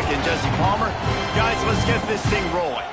and Jesse Palmer. Guys, let's get this thing rolling.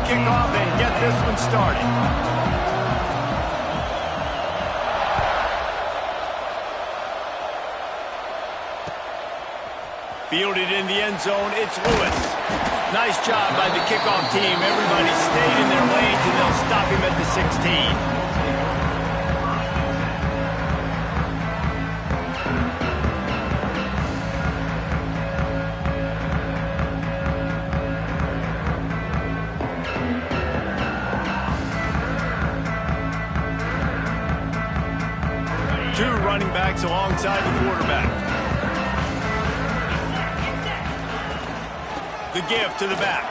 Kickoff and get this one started. Fielded in the end zone, it's Lewis. Nice job by the kickoff team. Everybody stayed in their lanes and they'll stop him at the 16. Two running backs alongside the quarterback. The give to the back.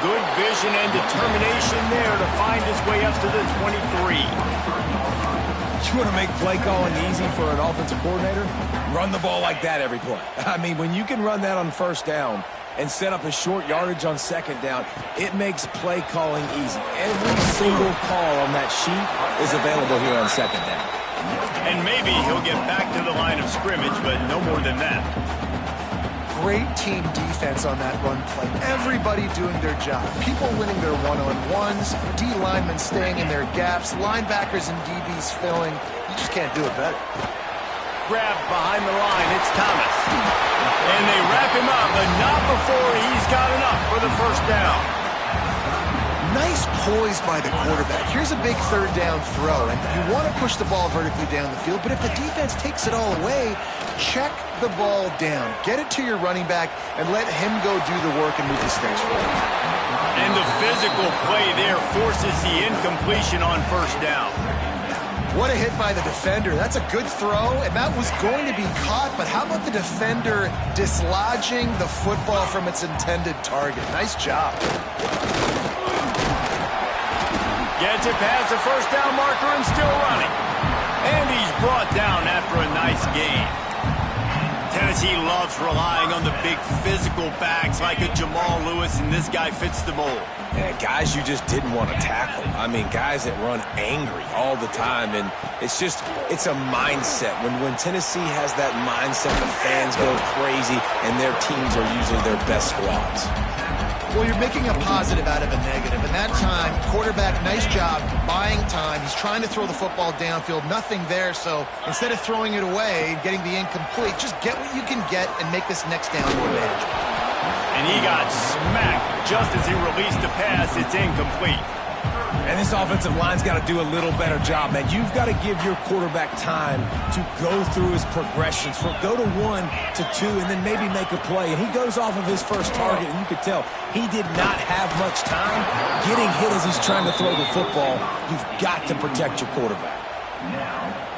Good vision and determination there to find his way up to the 23. You want to make play calling easy for an offensive coordinator? Run the ball like that every play. I mean, when you can run that on first down and set up a short yardage on second down, it makes play calling easy. Every single call on that sheet is available here on second down. And maybe he'll get back to the line of scrimmage, but no more than that. Great team defense on that run play. Everybody doing their job. People winning their one-on-ones, D linemen staying in their gaps, linebackers and DBs filling. You just can't do it better. Grab behind the line, it's Thomas. And they wrap him up, but not before he's got enough for the first down. Nice poise by the quarterback. Here's a big third down throw, and you want to push the ball vertically down the field, but if the defense takes it all away, check the ball down. Get it to your running back and let him go do the work and move the sticks forward. And the physical play there forces the incompletion on first down. What a hit by the defender. That's a good throw, and that was going to be caught, but how about the defender dislodging the football from its intended target? Nice job. Gets it past the first down marker and still running. And he's brought down after a nice gain. Tennessee loves relying on the big physical backs like a Jamal Lewis, and this guy fits the mold. Yeah, guys you just didn't want to tackle. I mean, guys that run angry all the time, and it's a mindset. When Tennessee has that mindset, the fans go crazy, and their teams are usually their best squads. Well, you're making a positive out of a negative. And that time, quarterback, nice job buying time. He's trying to throw the football downfield. Nothing there, so instead of throwing it away, getting the incomplete, just get what you can get and make this next down more manageable. And he got smacked just as he released the pass. It's incomplete. And this offensive line's got to do a little better job, man. You've got to give your quarterback time to go through his progressions, from go to 1 to 2, and then maybe make a play. And he goes off of his first target, and you could tell he did not have much time getting hit as he's trying to throw the football. You've got to protect your quarterback.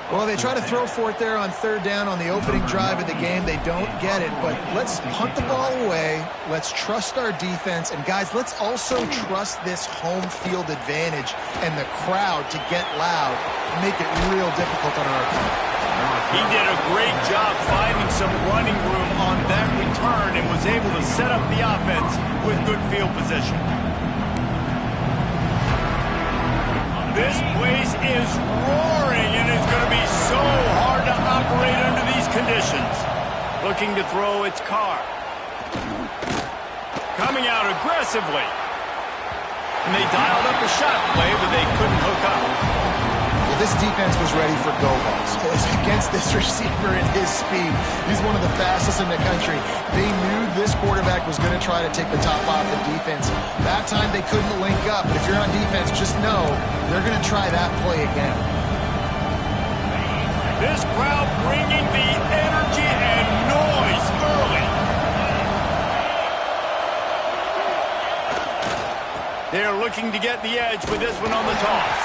Well, they try to throw for it there on third down on the opening drive of the game. They don't get it, but let's punt the ball away. Let's trust our defense. And, guys, let's also trust this home field advantage and the crowd to get loud and make it real difficult on our team. He did a great job finding some running room on that return and was able to set up the offense with good field position. This place is roaring, and it's going to be so hard to operate under these conditions. Looking to throw its car. Coming out aggressively. And they dialed up a shot play, but they couldn't hook up. Well, this defense was ready for go-balls. Against this receiver at his speed, he's one of the fastest in the country. They knew this quarterback was going to try to take the top off the defense. That time they couldn't link up, but if you're on defense, just know they're going to try that play again. This crowd bringing the energy and noise early. They're looking to get the edge with this one on the toss.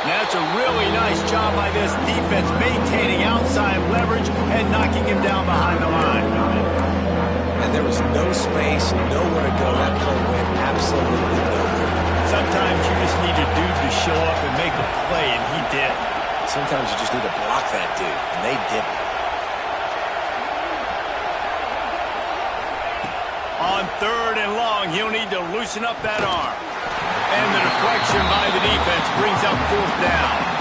And that's a really nice job by this defense, maintaining outside leverage and knocking him down behind the line. And there was no space, nowhere to go. That play went absolutely nowhere. Sometimes you just need a dude to show up and make a play, and he did. Sometimes you just need to block that dude, and they didn't. On 3rd and long, he'll need to loosen up that arm. And the deflection by the defense brings up 4th down.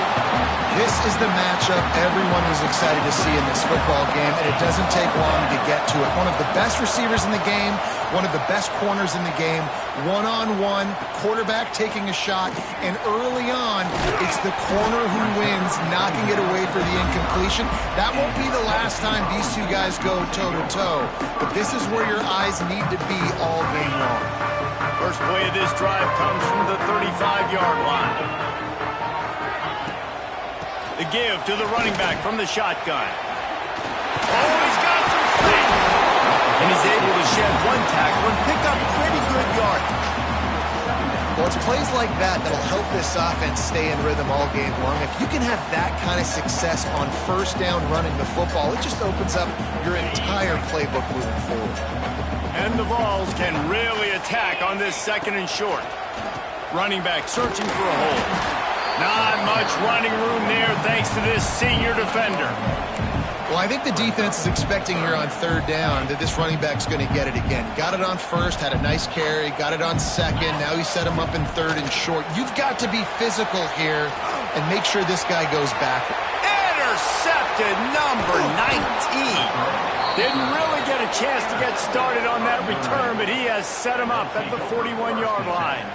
This is the matchup everyone was excited to see in this football game, and it doesn't take long to get to it. One of the best receivers in the game, one of the best corners in the game, one-on-one, quarterback taking a shot, and early on, it's the corner who wins, knocking it away for the incompletion. That won't be the last time these two guys go toe-to-toe, but this is where your eyes need to be all game long. First play of this drive comes from the 35-yard line. The give to the running back from the shotgun. Oh, he's got some space. And he's able to shed one tackle and pick up pretty good yardage. Well, it's plays like that that'll help this offense stay in rhythm all game long. If you can have that kind of success on 1st down running the football, it just opens up your entire playbook moving forward. And the Vols can really attack on this 2nd and short. Running back searching for a hole. Not much running room there thanks to this senior defender. Well, I think the defense is expecting here on 3rd down that this running back's going to get it again. He got it on 1st, had a nice carry, got it on 2nd. Now he set him up in 3rd and short. You've got to be physical here and make sure this guy goes back. Intercepted, number 19. Didn't really get a chance to get started on that return, but he has set him up at the 41-yard line.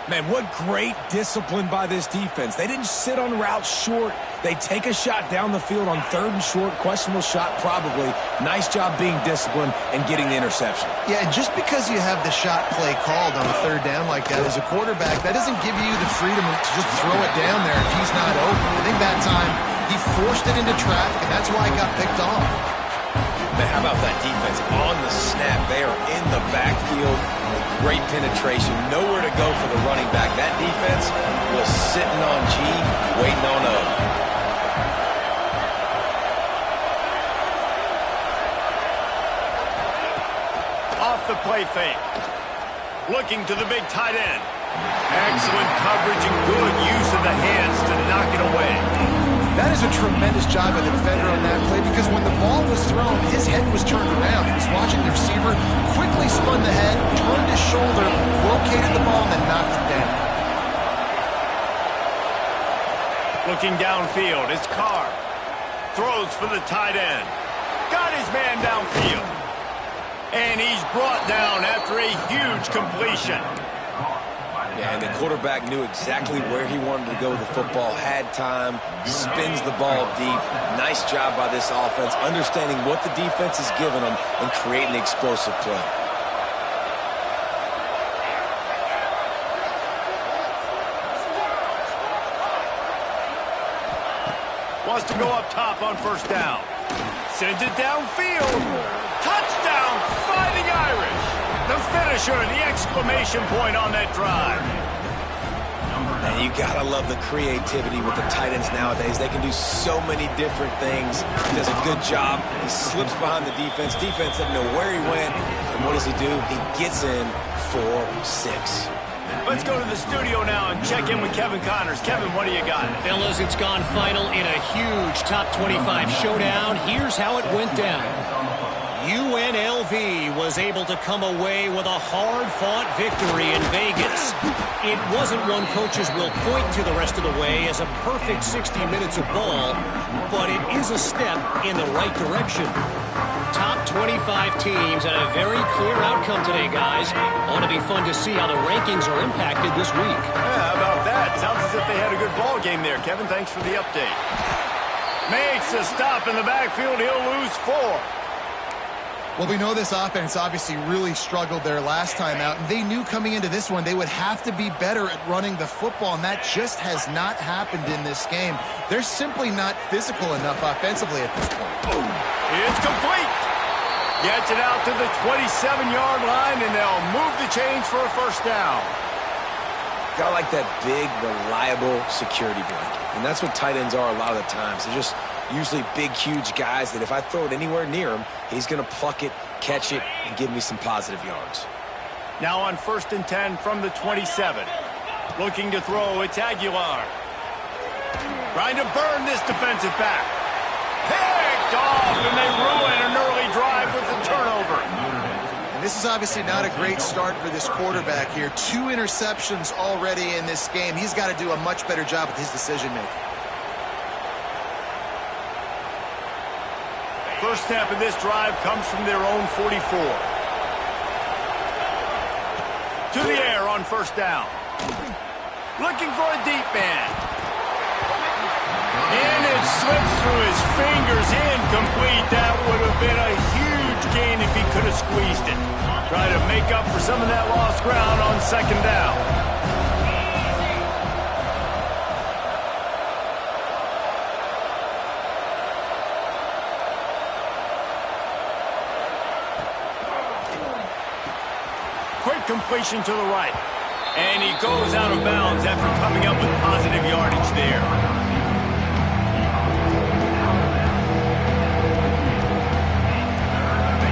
Man, what great discipline by this defense. They didn't sit on routes short. They take a shot down the field on 3rd and short. Questionable shot, probably. Nice job being disciplined and getting the interception. Yeah, and just because you have the shot play called on 3rd down like that as a quarterback, that doesn't give you the freedom to just throw it down there if he's not open. I think that time he forced it into traffic, and that's why it got picked off. Man, how about that defense on the snap? They are in the backfield. Great penetration. Nowhere to go for the running back. That defense was sitting on G, waiting on O. Off the play fake. Looking to the big tight end. Excellent coverage and good use of the hands to knock it away. That is a tremendous job by the defender on that play because when the ball was thrown, his head was turned around. He was watching the receiver, quickly spun the head, turned his shoulder, located the ball, and then knocked it down. Looking downfield, it's Carr. Throws for the tight end. Got his man downfield. And he's brought down after a huge completion. Yeah, and the quarterback knew exactly where he wanted to go with the football, had time, spins the ball deep. Nice job by this offense, understanding what the defense is giving them and creating an explosive play. Wants to go up top on 1st down. Sends it downfield. Touchdown, Fighting Irish. The finisher, the exclamation point on that drive. And you gotta love the creativity with the tight ends nowadays. They can do so many different things. He does a good job. He slips behind the defense. Defense doesn't know where he went. And what does he do? He gets in for 6. Let's go to the studio now and check in with Kevin Connors. Kevin, what do you got? Fellas, it's gone final in a huge top 25 showdown. Here's how it went down. UNLV was able to come away with a hard-fought victory in Vegas. It wasn't one coaches will point to the rest of the way as a perfect 60 minutes of ball, but it is a step in the right direction. Top 25 teams and a very clear outcome today, guys. Ought to be fun to see how the rankings are impacted this week. Yeah, how about that? Sounds as if they had a good ball game there. Kevin, thanks for the update. Makes a stop in the backfield. He'll lose 4. Well, we know this offense obviously really struggled there last time out, and they knew coming into this one they would have to be better at running the football, and that just has not happened in this game. They're simply not physical enough offensively at this point. It's complete. Gets it out to the 27-yard line, and they'll move the chains for a 1st down. Got like that big, reliable security blanket, and that's what tight ends are a lot of the times. They're just Usually big, huge guys that if I throw it anywhere near him, he's going to pluck it, catch it, and give me some positive yards. Now on 1st and 10 from the 27. Looking to throw, it's Aguilar. Trying to burn this defensive back. Picked off, and they ruin an early drive with the turnover. And this is obviously not a great start for this quarterback here. 2 interceptions already in this game. He's got to do a much better job with his decision-making. First snap of this drive comes from their own 44. To the air on 1st down. Looking for a deep man. And it slips through his fingers, incomplete. That would have been a huge gain if he could have squeezed it. Try to make up for some of that lost ground on 2nd down. Quick completion to the right. And he goes out of bounds after coming up with positive yardage there.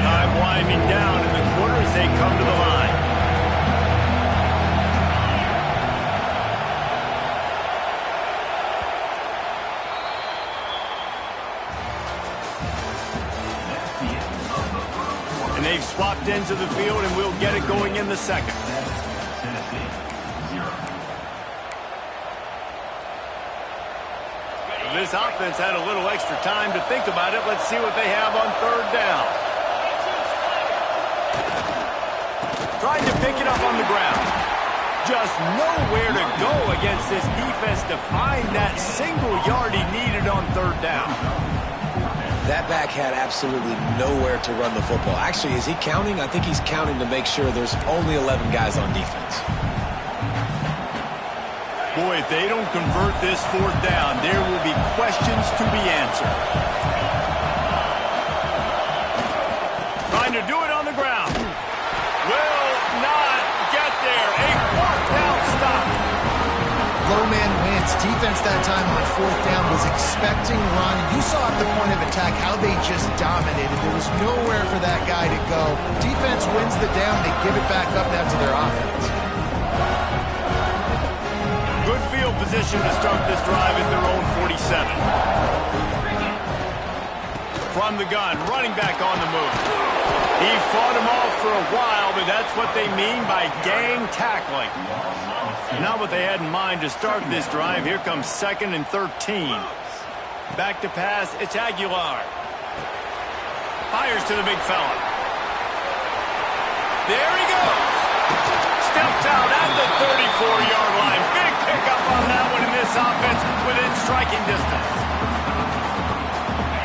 Time winding down in the quarter as they come to the line. And they've swapped into the field, and we'll get it going in the 2nd. This offense had a little extra time to think about it. Let's see what they have on 3rd down. Trying to pick it up on the ground. Just nowhere to go against this defense to find that single yard he needed on 3rd down. That back had absolutely nowhere to run the football. Actually, is he counting? I think he's counting to make sure there's only 11 guys on defense. Boy, if they don't convert this 4th down, there will be questions to be answered. Trying to do it on the ground. Will not get there. A 4th down stop. Low man wins. Defense that time on 4th down was expecting run. You saw at the point of attack how they just dominated. There was nowhere for that guy to go. Defense wins the down. They give it back up now to their offense. Good field position to start this drive at their own 47. From the gun, running back on the move. He fought him off for a while, but that's what they mean by gang tackling. Not what they had in mind to start this drive. Here comes 2nd and 13. Back to pass, it's Aguilar. Fires to the big fella. There he goes. Steps out at the 34-yard line. Big pickup on that one in this offense within striking distance.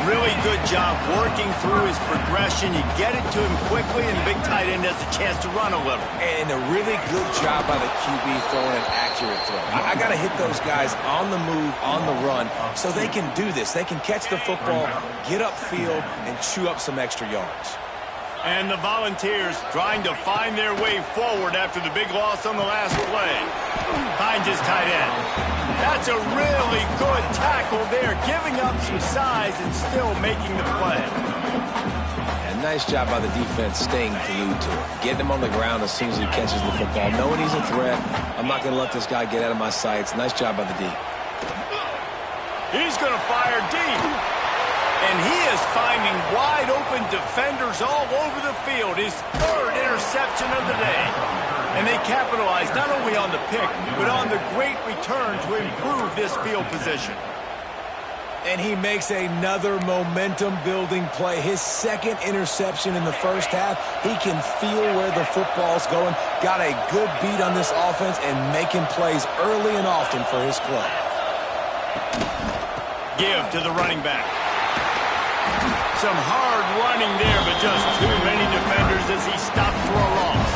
Really good job working through his progression. You get it to him quickly, and the big tight end has a chance to run a little. And a really good job by the QB throwing an accurate throw. I got to hit those guys on the move, on the run, so they can do this. They can catch the football, get upfield, and chew up some extra yards. And the Volunteers trying to find their way forward after the big loss on the last play. Finds his tight end. That's a really good tackle there, giving up some size and still making the play. And nice job by the defense staying glued to it. Getting him on the ground as soon as he catches the football. Knowing he's a threat, I'm not going to let this guy get out of my sights. Nice job by the D. He's going to fire deep. And he is finding wide-open defenders all over the field. His 3rd interception of the day. And they capitalize not only on the pick, but on the great return to improve this field position. And he makes another momentum-building play. His 2nd interception in the first half. He can feel where the football's going. Got a good beat on this offense and making plays early and often for his club. Give to the running back. Some hard running there, but just too many defenders as he stopped for a loss.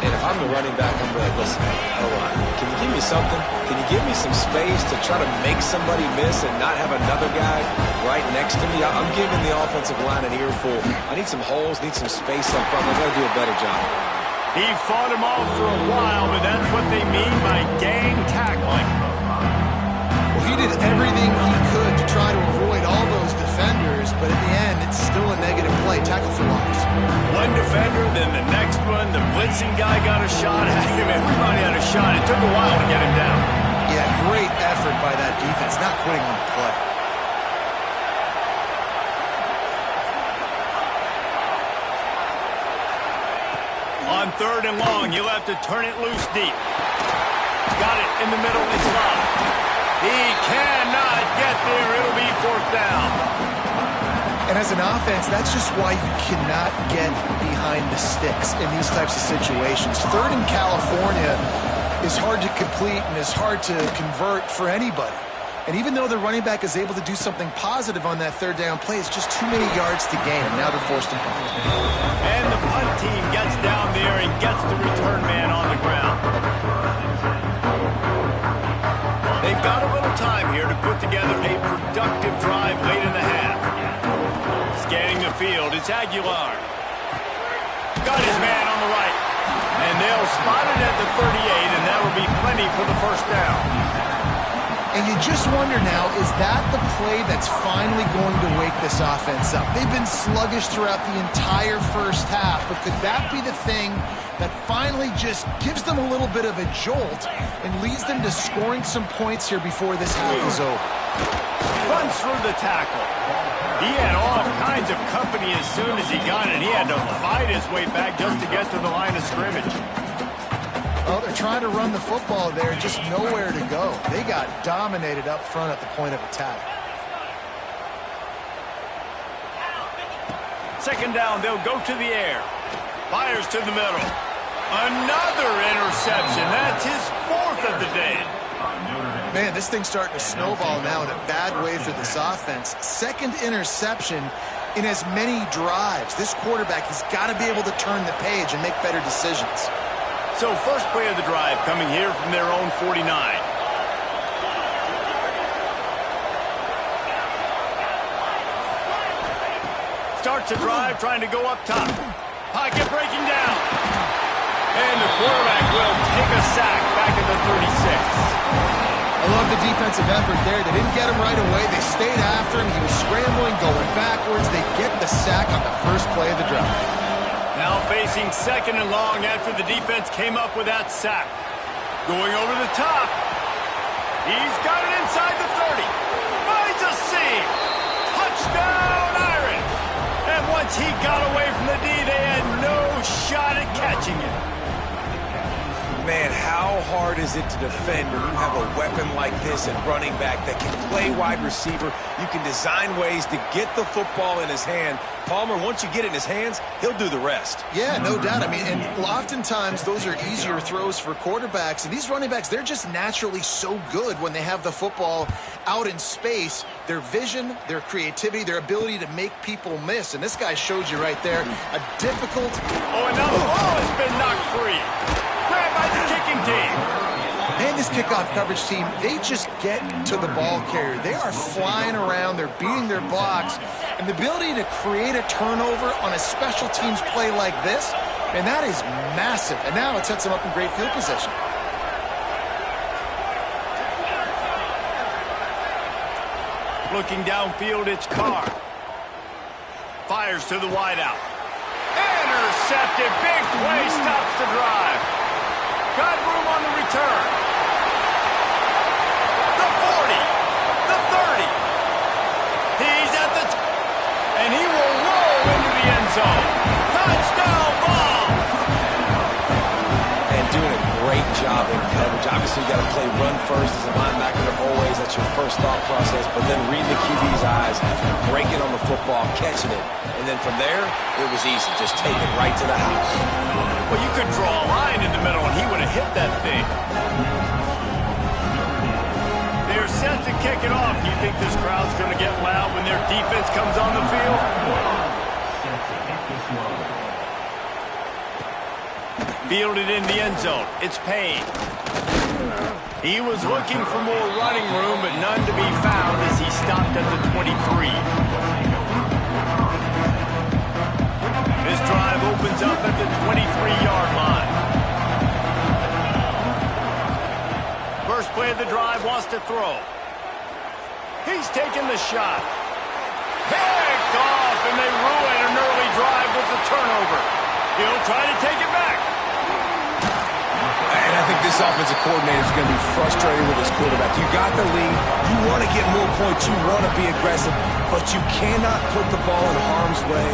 And if I'm the running back, I'm like, listen, can you give me something? Can you give me some space to try to make somebody miss and not have another guy right next to me? I'm giving the offensive line an earful. I need some holes, need some space up front. They're going to do a better job. He fought him off for a while, but that's what they mean by gang tackling. Well, he did everything he could to try to avoid all those defenders, but in the end, it's still a negative play. Tackle for loss. One defender, then the next one. The blitzing guy got a shot at him. Everybody had a shot. It took a while to get him down. Yeah, great effort by that defense, not quitting on the play. On 3rd and long, you'll have to turn it loose deep. Got it in the middle. It's locked. He cannot get there. It'll be 4th down. And as an offense, that's just why you cannot get behind the sticks in these types of situations. 3rd in California is hard to complete and is hard to convert for anybody. And even though the running back is able to do something positive on that 3rd down play, it's just too many yards to gain, and now they're forced to punt. And the punt team gets down there and gets the return man on the ground. They've got a little time here to put together a productive drive late in the half. Scanning the field, it's Aguilar. Got his man on the right. And they'll spot it at the 38, and that will be plenty for the 1st down. And you just wonder now, is that the play that's finally going to wake this offense up? They've been sluggish throughout the entire 1st half, but could that be the thing that finally just gives them a little bit of a jolt and leads them to scoring some points here before this half is over? Runs through the tackle. He had all kinds of company as soon as he got it. He had to fight his way back just to get to the line of scrimmage. Well, they're trying to run the football there, just nowhere to go. They got dominated up front at the point of attack. 2nd down, they'll go to the air. Fires to the middle. Another interception. That's his 4th of the day. Man, this thing's starting to snowball now in a bad way for this offense. 2nd interception in as many drives. This quarterback has got to be able to turn the page and make better decisions. So 1st play of the drive coming here from their own 49. Starts a drive trying to go up top. Pocket breaking down. And the quarterback will take a sack back at the 36. I love the defensive effort there. They didn't get him right away. They stayed after him. He was scrambling, going backwards. They get the sack on the 1st play of the drive. Now facing 2nd and long after the defense came up with that sack. Going over the top. He's got it inside the 30. Finds a seam. Touchdown, Irish. And once he got away from the D, they had no shot at catching him. Man, how hard is it to defend when you have a weapon like this at running back that can play wide receiver? You can design ways to get the football in his hand. Palmer, once you get it in his hands, he'll do the rest. Yeah, no doubt. I mean, and oftentimes those are easier throws for quarterbacks. And these running backs, they're just naturally so good when they have the football out in space. Their vision, their creativity, their ability to make people miss. And this guy showed you right there a difficult... Oh, and now the ball has been knocked free. Grabbed by the kicking team. And this kickoff coverage team, they just get to the ball carrier. They are flying around. They're beating their blocks. And the ability to create a turnover on a special teams play like this, and that is massive. And now it sets them up in great field position. Looking downfield, it's Carr. Fires to the wideout. Intercepted. Big play stops the drive. Got room on the return. The 40. The 30. He's at the... and he will roll into the end zone. Touchdown ball. And doing a great job in coverage. Obviously, you got to play run first as a linebacker. Always, that's your first thought process. But then reading the QB's eyes, breaking on the football, catching it. And then from there, it was easy. Just take it right to the house. Well, you could draw a line in the middle, and he would have hit that thing. They're set to kick it off. Do you think this crowd's going to get loud when their defense comes on the field? Fielded in the end zone. It's Payne. He was looking for more running room, but none to be found as he stopped at the 23. This drive opens up at the 23-yard line. First play of the drive wants to throw. He's taking the shot. Picked off, and they ruin an early drive with the turnover. He'll try to take it back. And I think this offensive coordinator is going to be frustrated with his quarterback. You got the lead. You want to get more points. You want to be aggressive. But you cannot put the ball in harm's way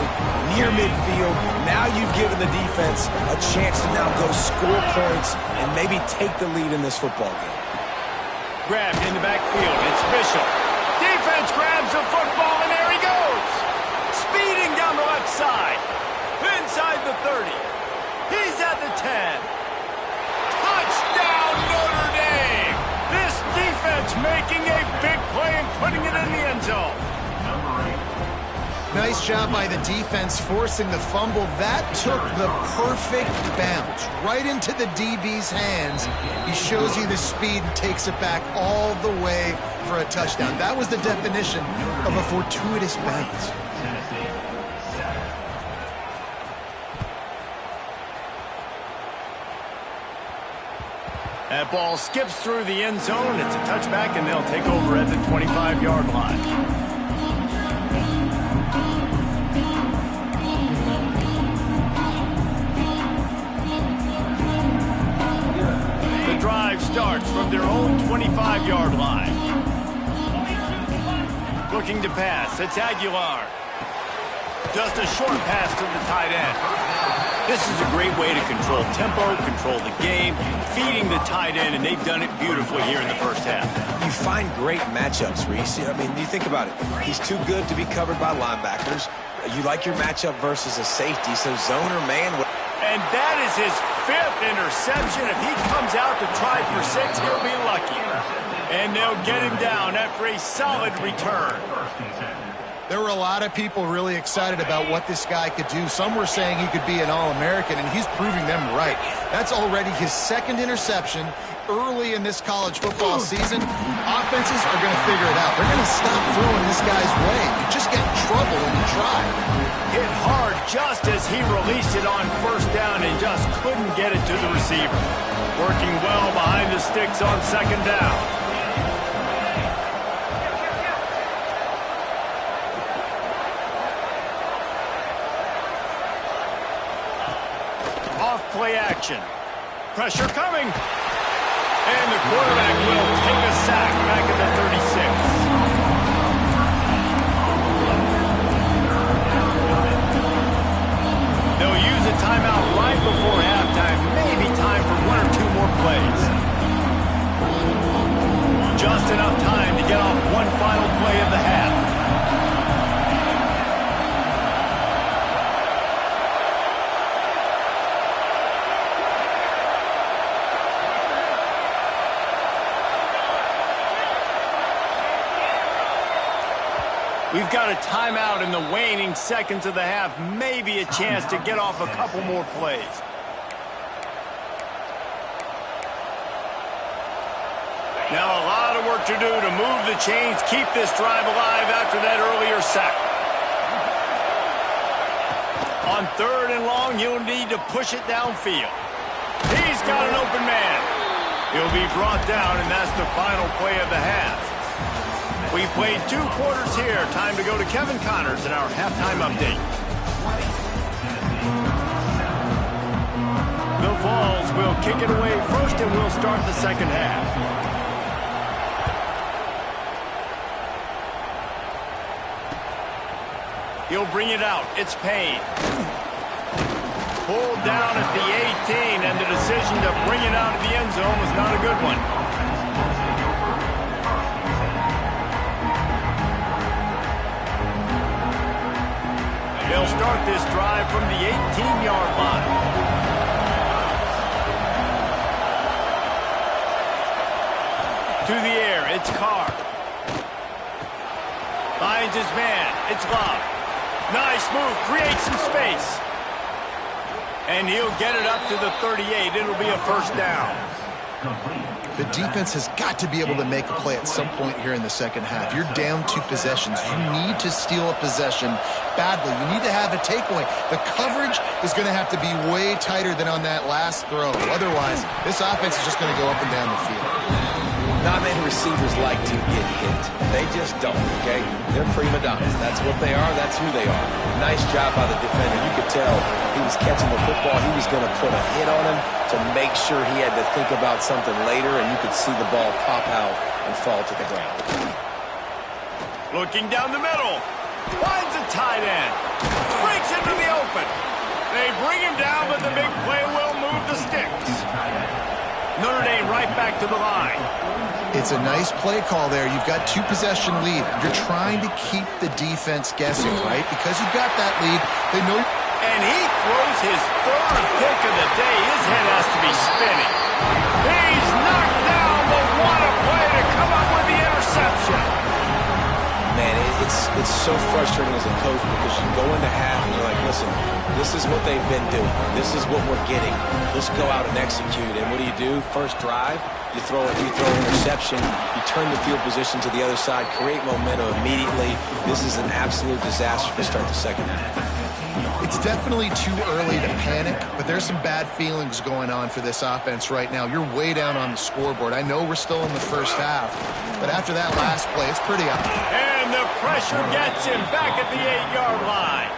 near midfield. Now you've given the defense a chance to now go score points and maybe take the lead in this football game. Grabbed in the backfield. It's Bishop. Defense grabs the football, and there he goes. Speeding down the left side. Inside the 30. He's at the 10. Touchdown, Notre Dame! This defense making a big play and putting it in the end zone. Nice job by the defense forcing the fumble. That took the perfect bounce right into the DB's hands. He shows you the speed and takes it back all the way for a touchdown. That was the definition of a fortuitous bounce. That ball skips through the end zone. It's a touchback, and they'll take over at the 25-yard line. The drive starts from their own 25-yard line. Looking to pass. It's Aguilar. Just a short pass to the tight end. This is a great way to control tempo, control the game, feeding the tight end, and they've done it beautifully here in the first half. You find great matchups, Reese. I mean, you think about it. He's too good to be covered by linebackers. You like your matchup versus a safety, so zone or man. And that is his 5th interception. If he comes out to try for 6, he'll be lucky. And they'll get him down after a solid return. There were a lot of people really excited about what this guy could do. Some were saying he could be an All-American, and he's proving them right. That's already his 2nd interception early in this college football season. Offenses are going to figure it out. They're going to stop throwing this guy's way. You just get in trouble when you try. Hit hard just as he released it on first down and just couldn't get it to the receiver. Working well behind the sticks on 2nd down. Play action. Pressure coming. And the quarterback will take a sack back at the 36. They'll use a timeout right before halftime. Maybe time for 1 or 2 more plays. Just enough time to get off one final play of the half. We've got a timeout in the waning seconds of the half. Maybe a chance to get off a couple more plays. Now a lot of work to do to move the chains, keep this drive alive after that earlier sack. On 3rd and long, you'll need to push it downfield. He's got an open man. He'll be brought down, and that's the final play of the half. We've played 2 quarters here. Time to go to Kevin Connors in our halftime update. The Vols will kick it away first, and we'll start the second half. He'll bring it out. It's Payne. Pulled down at the 18, and the decision to bring it out of the end zone was not a good one. They'll start this drive from the 18-yard line. To the air, it's Carr. Finds his man, it's Love. Nice move, creates some space. And he'll get it up to the 38. It'll be a first down. The defense has got to be able to make a play at some point here in the second half. You're down 2 possessions. You need to steal a possession badly. You need to have a takeaway. The coverage is going to have to be way tighter than on that last throw. Otherwise, this offense is just going to go up and down the field. Not many receivers like to get hit. They just don't, okay? They're prima donnas. That's what they are. That's who they are. Nice job by the defender. You could tell he was catching the football. He was going to put a hit on him to make sure he had to think about something later, and you could see the ball pop out and fall to the ground. Looking down the middle. Finds a tight end. Breaks into the open. They bring him down, but the big play will move the sticks. Notre Dame right back to the line. It's a nice play call there. You've got 2-possession lead. You're trying to keep the defense guessing, right? Because you've got that lead, they know. And he throws his third pick of the day. His head has to be spinning. He's knocked down, but what a play to come up with the interception. Man, it's so frustrating as a coach because you go into half and you're like, listen, this is what they've been doing. This is what we're getting. Let's go out and execute. And what do? First drive, you throw an interception, you turn the field position to the other side, create momentum immediately. This is an absolute disaster to start the second half. It's definitely too early to panic, but there's some bad feelings going on for this offense right now. You're way down on the scoreboard. I know we're still in the first half, but after that last play, it's pretty up. And the pressure gets him back at the 8-yard line.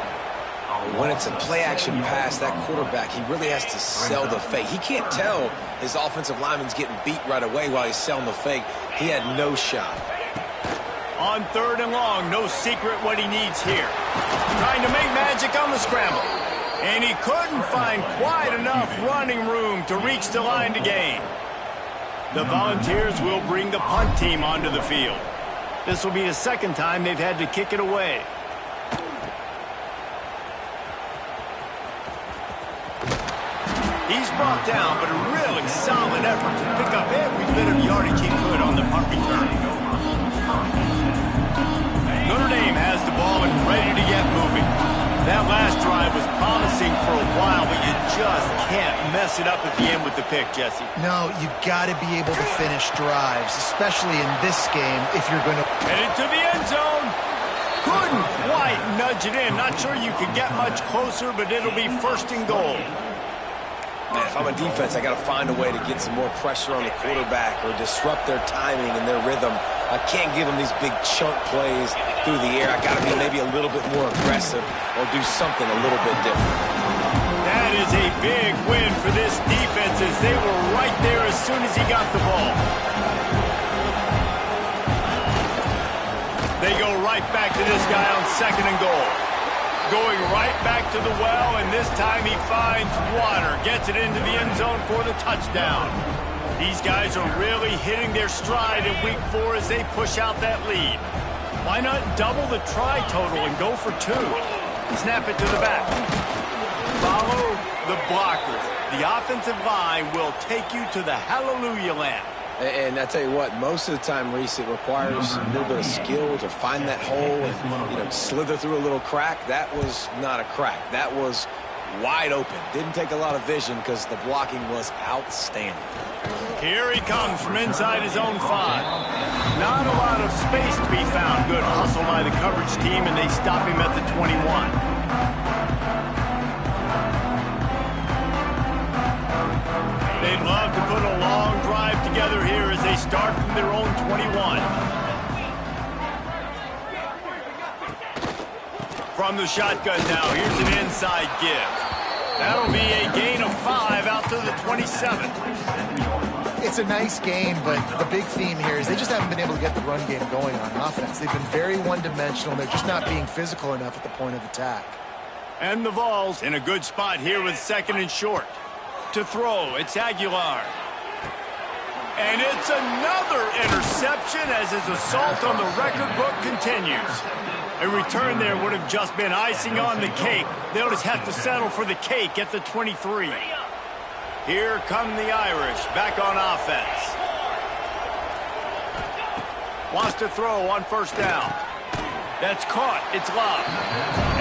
When it's a play-action pass, that quarterback, he really has to sell the fake. He can't tell his offensive lineman's getting beat right away while he's selling the fake. He had no shot. On 3rd and long, no secret what he needs here. Trying to make magic on the scramble. And he couldn't find quite enough running room to reach the line to gain. The Volunteers will bring the punt team onto the field. This will be the second time they've had to kick it away. He's brought down, but a really solid effort to pick up every bit of yardage he could on the punt return. Notre Dame has the ball and ready to get moving. That last drive was promising for a while, but you just can't mess it up at the end with the pick, Jesse. No, you got to be able to finish drives, especially in this game if you're going to... Headed to the end zone. Couldn't quite nudge it in. Not sure you could get much closer, but it'll be 1st and goal. Man, if I'm a defense, I got to find a way to get some more pressure on the quarterback or disrupt their timing and their rhythm. I can't give them these big chunk plays through the air. I got to be maybe a little bit more aggressive or do something a little bit different. That is a big win for this defense as they were right there as soon as he got the ball. They go right back to this guy on 2nd and goal. Going right back to the well, and this time he finds water. Gets it into the end zone for the touchdown. These guys are really hitting their stride in week 4 as they push out that lead. Why not double the try total and go for 2? Snap it to the back. Follow the blockers. The offensive line will take you to the hallelujah land. And I tell you what, most of the time, Reese, it requires a little bit of skill to find that hole and, slither through a little crack. That was not a crack. That was wide open. Didn't take a lot of vision because the blocking was outstanding. Here he comes from inside his own 5. Not a lot of space to be found. Good hustle by the coverage team, and they stop him at the 21. They'd love to put a long drive together here as they start from their own 21. From the shotgun now, here's an inside give. That'll be a gain of 5 out to the 27. It's a nice game, but the big theme here is they just haven't been able to get the run game going on offense. They've been very one-dimensional. They're just not being physical enough at the point of attack. And the Vols in a good spot here with 2nd and short. To throw, it's Aguilar. And it's another interception as his assault on the record book continues. A return there would have just been icing on the cake. They'll just have to settle for the cake at the 23. Here come the Irish back on offense. Wants to throw on 1st down. That's caught. It's lobbed.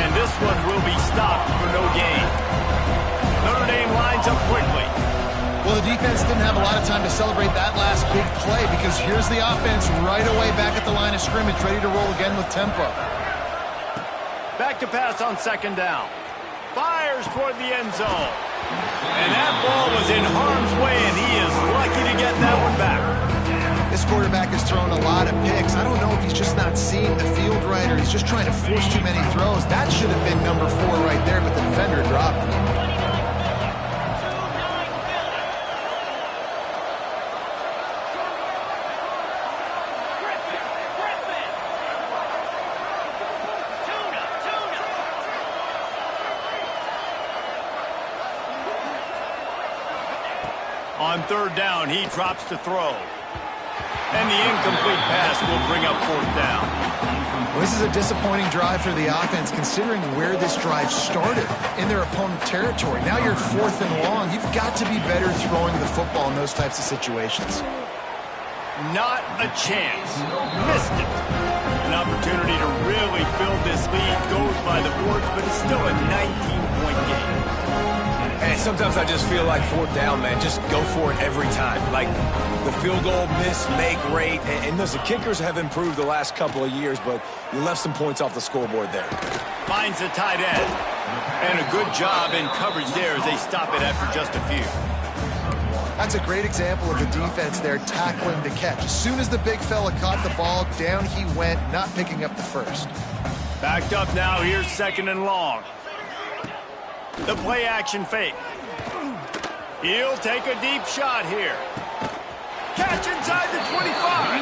And this one will be stopped for no gain. Notre Dame lines up quickly. Well, the defense didn't have a lot of time to celebrate that last big play because here's the offense right away back at the line of scrimmage, ready to roll again with tempo. Back to pass on 2nd down. Fires toward the end zone. And that ball was in harm's way, and he is lucky to get that one back. This quarterback has thrown a lot of picks. I don't know if he's just not seeing the field right or he's just trying to force too many throws. That should have been number 4 right there, but the defender dropped it. On third down, he drops to throw. And the incomplete pass will bring up fourth down. Well, this is a disappointing drive for the offense, considering where this drive started, in their opponent territory. Now you're 4th and long. You've got to be better throwing the football in those types of situations. Not a chance. Missed it. An opportunity to really build this lead goes by the boards, but it's still a 19-point game. Hey, sometimes I just feel like 4th down, man. Just go for it every time. Like the field goal miss-make rate. And listen, kickers have improved the last couple of years, but you left some points off the scoreboard there. Finds the tight end. And a good job in coverage there as they stop it after just a few. That's a great example of the defense there tackling the catch. As soon as the big fella caught the ball, down he went, not picking up the first. Backed up now. Here's 2nd and long. The play action fake. He'll take a deep shot here. Catch inside the 25.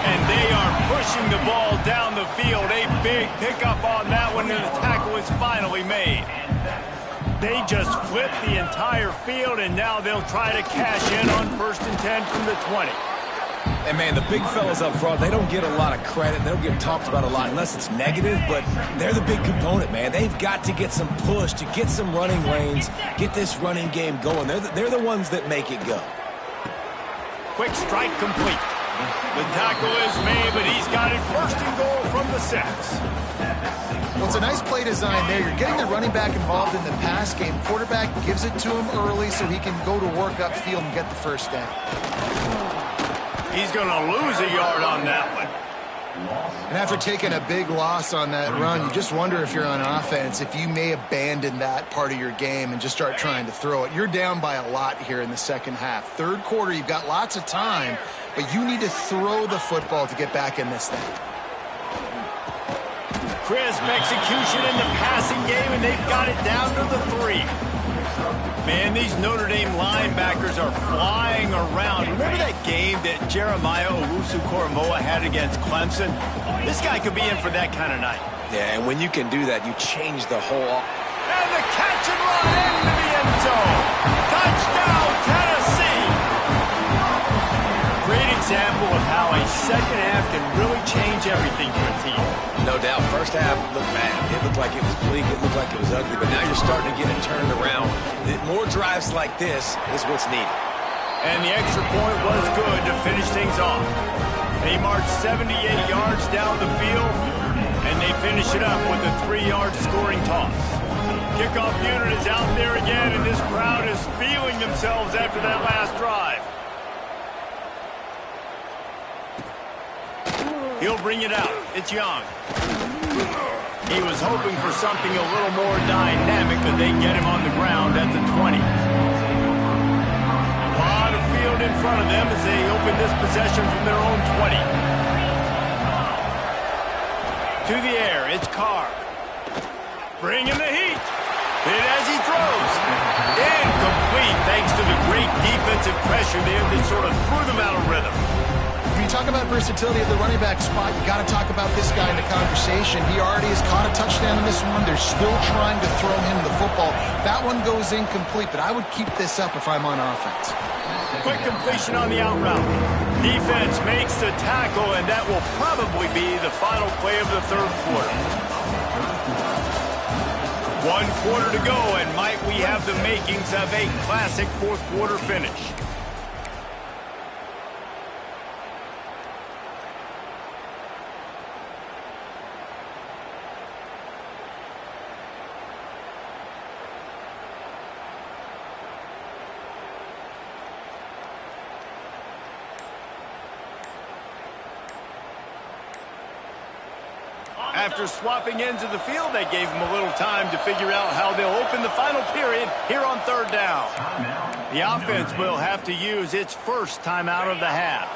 And they are pushing the ball down the field. A big pickup on that one, and the tackle is finally made. They just flipped the entire field, and now they'll try to cash in on 1st and 10 from the 20. And, man, the big fellas up front, they don't get a lot of credit. They don't get talked about a lot unless it's negative, but they're the big component, man. They've got to get some push, to get some running lanes, get this running game going. They're the ones that make it go. Quick strike complete. The tackle is made, but he's got it 1st and goal from the 6. Well, it's a nice play design there. You're getting the running back involved in the pass game. Quarterback gives it to him early so he can go to work upfield and get the 1st down. He's going to lose a yard on that one. And after taking a big loss on that run, you just wonder if you're on offense, if you may abandon that part of your game and just start trying to throw it. You're down by a lot here in the 2nd half. 3rd quarter, you've got lots of time, but you need to throw the football to get back in this thing. Crisp execution in the passing game, and they've got it down to the 3. Man, these Notre Dame linebackers are flying around. Remember that game that Jeremiah Owusu-Koramoah had against Clemson? This guy could be in for that kind of night. Yeah, and when you can do that, you change the whole... And the catch and run into the end zone. Touchdown, Tennessee! Great example of how a 2nd half can really change everything for a team. No doubt. 1st half looked bad. It looked like it was bleak. It looked like it was ugly. But now you're starting to get it turned around. More drives like this is what's needed. And the extra point was good to finish things off. They marched 78 yards down the field, and they finish it up with a 3-yard scoring toss. Kickoff unit is out there again, and this crowd is feeling themselves after that last drive. He'll bring it out. It's Young. He was hoping for something a little more dynamic, but they get him on the ground at the 20. A lot of field in front of them as they open this possession from their own 20. To the air, it's Carr. Bringing the heat. Hit as he throws. Incomplete thanks to the great defensive pressure there that sort of threw them out of rhythm. When you talk about versatility of the running back spot, you got to talk about this guy in the conversation. He already has caught a touchdown in this one. They're still trying to throw him the football. That one goes incomplete, but I would keep this up if I'm on offense. Quick completion on the out route. Defense makes the tackle, and that will probably be the final play of the 3rd quarter. 1 quarter to go, and might we have the makings of a classic 4th quarter finish. After swapping ends of the field, they gave them a little time to figure out how they'll open the final period here on 3rd down. The offense will have to use its first timeout of the half.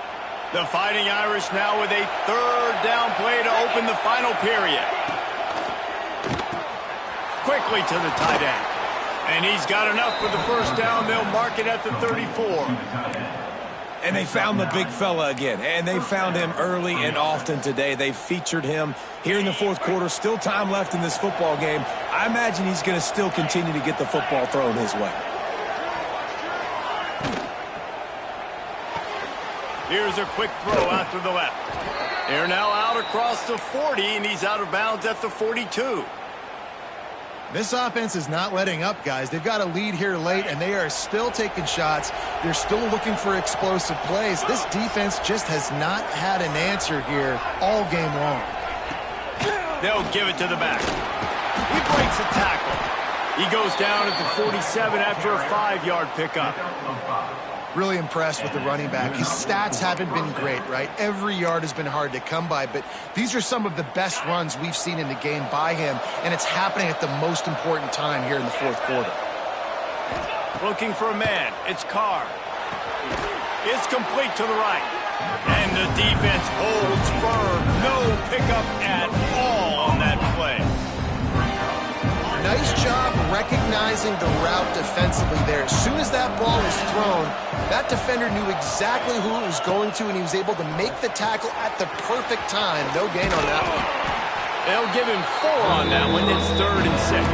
The Fighting Irish now with a third down play to open the final period. Quickly to the tight end. And he's got enough for the first down. They'll mark it at the 34. And they found the big fella again. And they found him early and often today. They featured him here in the fourth quarter. Still time left in this football game. I imagine he's going to still continue to get the football thrown his way. Here's a quick throw out to the left. They're now out across the 40, and he's out of bounds at the 42. This offense is not letting up, guys. They've got a lead here late, and they are still taking shots. They're still looking for explosive plays. This defense just has not had an answer here all game long. They'll give it to the back. He breaks a tackle. He goes down at the 47 after a 5-yard pickup. Really impressed with the running back. His stats haven't been great, right? Every yard has been hard to come by, but these are some of the best runs we've seen in the game by him, and it's happening at the most important time here in the fourth quarter. Looking for a man. It's Carr. It's complete to the right. And the defense holds firm. No pickup at all on that play. Nice job recognizing the route defensively there. As soon as that ball was thrown, that defender knew exactly who it was going to, and he was able to make the tackle at the perfect time. No gain on that one. They'll give him 4 on that one. It's 3rd and 6.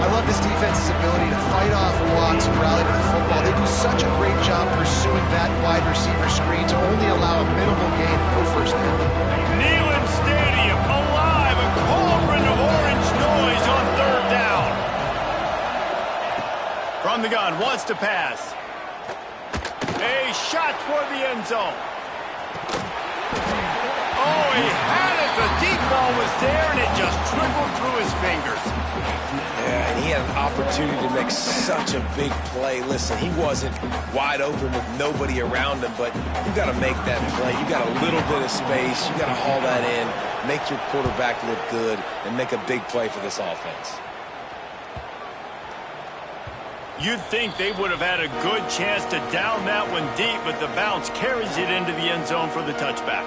I love this defense's ability to fight off blocks and rally to the football. They do such a great job pursuing that wide receiver screen to only allow a minimal gain and go first down. Neyland Stadium alive, a cauldron of orange noise on 3rd down. From the gun, wants to pass. A shot toward the end zone. Oh, he had it. The deep ball was there, and it just trickled through his fingers. Yeah, and he had an opportunity to make such a big play. Listen, he wasn't wide open with nobody around him, but you got to make that play. You got a little bit of space. You got to haul that in, make your quarterback look good, and make a big play for this offense. You'd think they would have had a good chance to down that one deep, but the bounce carries it into the end zone for the touchback.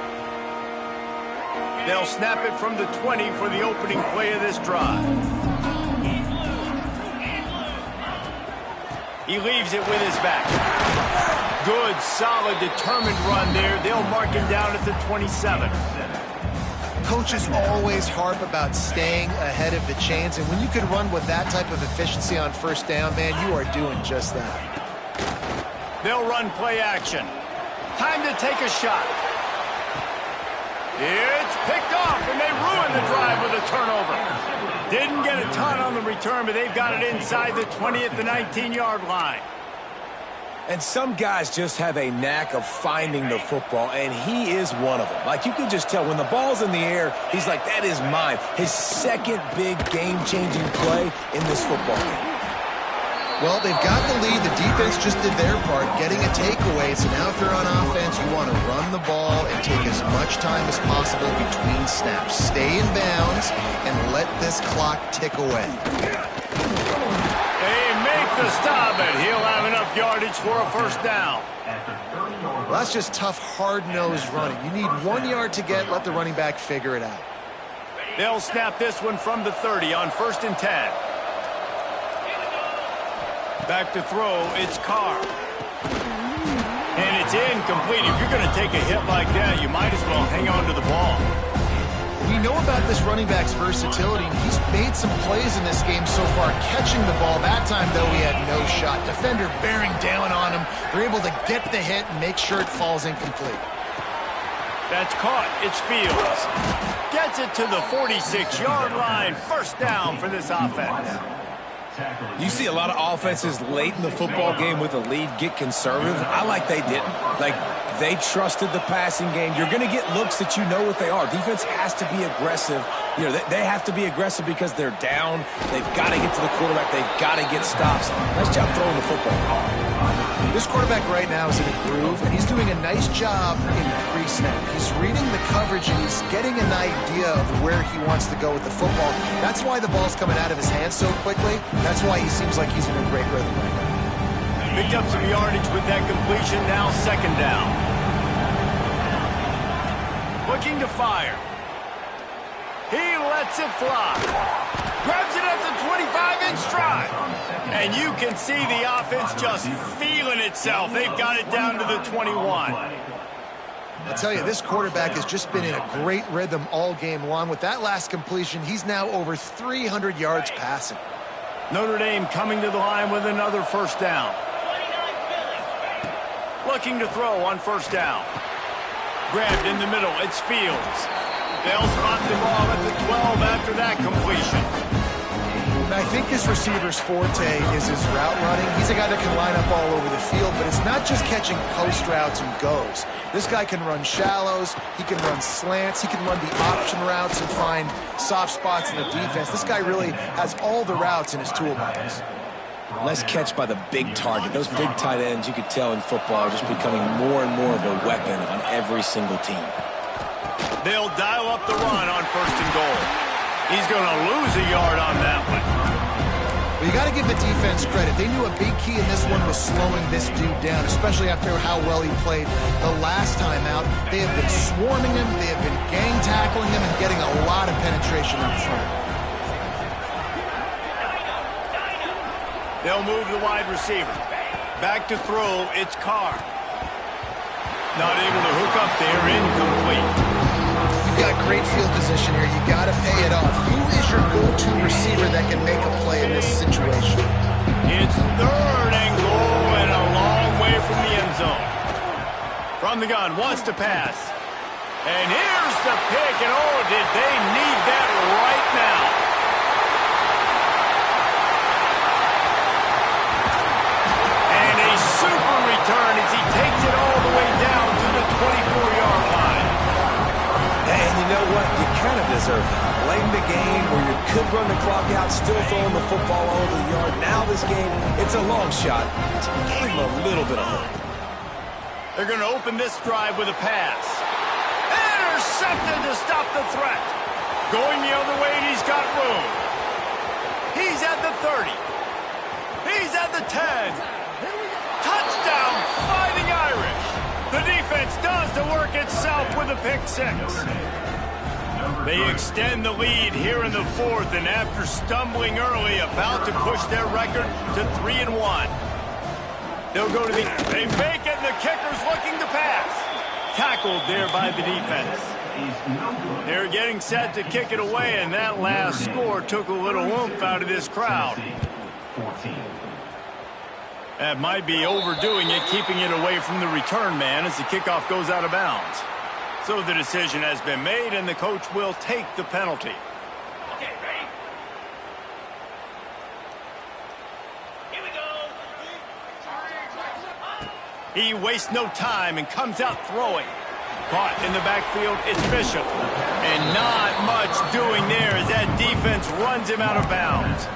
They'll snap it from the 20 for the opening play of this drive. He leaves it with his back. Good, solid, determined run there. They'll mark him down at the 27. Coaches always harp about staying ahead of the chains, and when you can run with that type of efficiency on first down, man, you are doing just that. They'll run play action. Time to take a shot. It's picked off, and they ruin the drive with a turnover. Didn't get a ton on the return, but they've got it inside the 20 at the 19-yard line. And some guys just have a knack of finding the football, and he is one of them. Like, you can just tell when the ball's in the air, he's like, that is mine. His second big game-changing play in this football game. Well, they've got the lead. The defense just did their part, getting a takeaway. So now if they're on offense, you want to run the ball and take as much time as possible between snaps. Stay in bounds and let this clock tick away. They make the stop, and he'll have enough yardage for a first down. Well, that's just tough, hard-nosed running. You need 1 yard to get. Let the running back figure it out. They'll snap this one from the 30 on 1st and 10. Back to throw, it's Carr. And it's incomplete. If you're going to take a hit like that, you might as well hang on to the ball. We know about this running back's versatility. He's made some plays in this game so far, catching the ball. That time, though, he had no shot. Defender bearing down on him. They're able to get the hit and make sure it falls incomplete. That's caught. It's Fields. Gets it to the 46-yard line. First down for this offense. You see a lot of offenses late in the football game with a lead get conservative. I like they didn't. Like, they trusted the passing game. You're going to get looks that you know what they are. Defense has to be aggressive. You know, they have to be aggressive because they're down. They've got to get to the quarterback. They've got to get stops. Nice job throwing the football. This quarterback right now is in a groove, and he's doing a nice job in pre-snap. He's reading the coverage, and he's getting an idea of where he wants to go with the football. That's why the ball's coming out of his hands so quickly. That's why he seems like he's in a great rhythm right now. Picked up some yardage with that completion. Now 2nd down. looking to fire. He lets it fly. Grabs it at the 25-inch stride. And you can see the offense just feeling itself. They've got it down to the 21. I'll tell you, this quarterback has just been in a great rhythm all game long. With that last completion, he's now over 300 yards passing. Notre Dame coming to the line with another first down. Looking to throw on first down. Grabbed in the middle. It's Fields. They'll spot the ball at the 12 after that completion. And I think this receiver's forte is his route running. He's a guy that can line up all over the field, but it's not just catching post routes and goes. This guy can run shallows. He can run slants. He can run the option routes and find soft spots in the defense. This guy really has all the routes in his toolbox. Less catch by the big target. Those big tight ends, you could tell in football, are just becoming more and more of a weapon on every single team. They'll dial up the run on first and goal. He's going to lose a yard on that one. Well, you got to give the defense credit. They knew a big key in this one was slowing this dude down, especially after how well he played the last time out. They have been swarming him. They have been gang tackling him and getting a lot of penetration up front. They'll move the wide receiver. Back to throw, it's Carr. Not able to hook up there, incomplete. You've got great field position here. You got to pay it off. Who is your go-to receiver that can make a play in this situation? It's third and goal and a long way from the end zone. From the gun, wants to pass. And here's the pick, and oh, did they need that right now. And a super return as he takes it all the way down to the 24-yard line. And you know what? You kind of deserve that. Late in the game where you could run the clock out, still throwing the football all over the yard. Now this game, it's a long shot. It gave him a little bit of hope. They're going to open this drive with a pass. Intercepted to stop the threat. Going the other way, and he's got room. He's at the 30. He's at the 10. Touchdown, Fighting Irish. The defense does the work itself with a pick six. They extend the lead here in the fourth, and after stumbling early, about to push their record to 3-1. They'll go to the... They make it, and the kicker's looking to pass. Tackled there by the defense. They're getting set to kick it away, and that last score took a little oomph out of this crowd. That might be overdoing it, keeping it away from the return man as the kickoff goes out of bounds. So the decision has been made, and the coach will take the penalty. Okay, ready? Here we go. He wastes no time and comes out throwing. Caught in the backfield, it's Bishop. And not much doing there as that defense runs him out of bounds.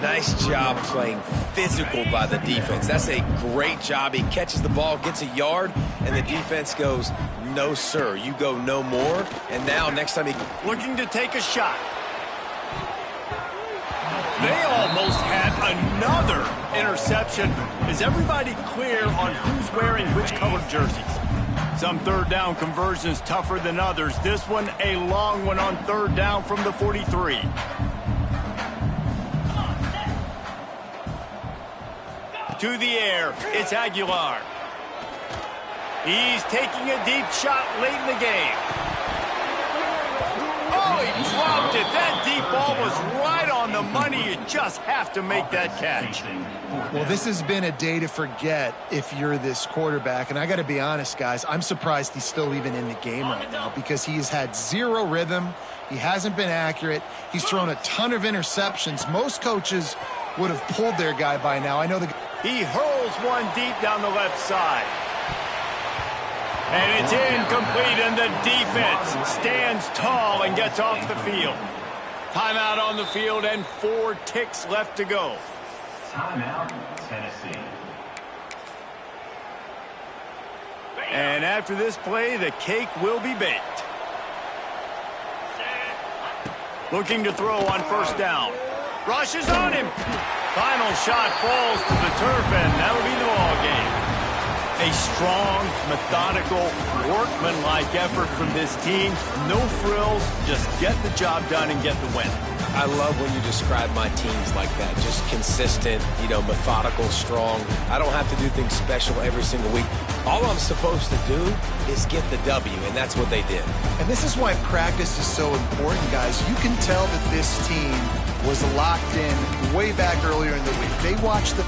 Nice job playing physical by the defense. That's a great job. He catches the ball, gets a yard, and the defense goes, no, sir, you go no more. And now next time he... Looking to take a shot. They almost had another interception. Is everybody clear on who's wearing which colored jerseys? Some third down conversions tougher than others. This one a long one on third down from the 43. To the air, it's Aguilar. He's taking a deep shot late in the game. Oh, he dropped it. That deep ball was right on the money. You just have to make that catch. Well, this has been a day to forget if you're this quarterback. And I got to be honest, guys, I'm surprised he's still even in the game right now because he has had zero rhythm. He hasn't been accurate. He's thrown a ton of interceptions. Most coaches would have pulled their guy by now. I know the... He hurls one deep down the left side. And it's incomplete, and the defense stands tall and gets off the field. Timeout on the field and 4 ticks left to go. Timeout, Tennessee. And after this play, the cake will be baked. Looking to throw on first down. Rushes on him. Final shot falls to the turf, and that'll be the ball game. A strong, methodical, workmanlike effort from this team. No frills, just get the job done and get the win. I love when you describe my teams like that. Just consistent, methodical, strong. I don't have to do things special every single week. All I'm supposed to do is get the W, and that's what they did. And this is why practice is so important, guys. You can tell that this team was locked in way back earlier in the week. They watched the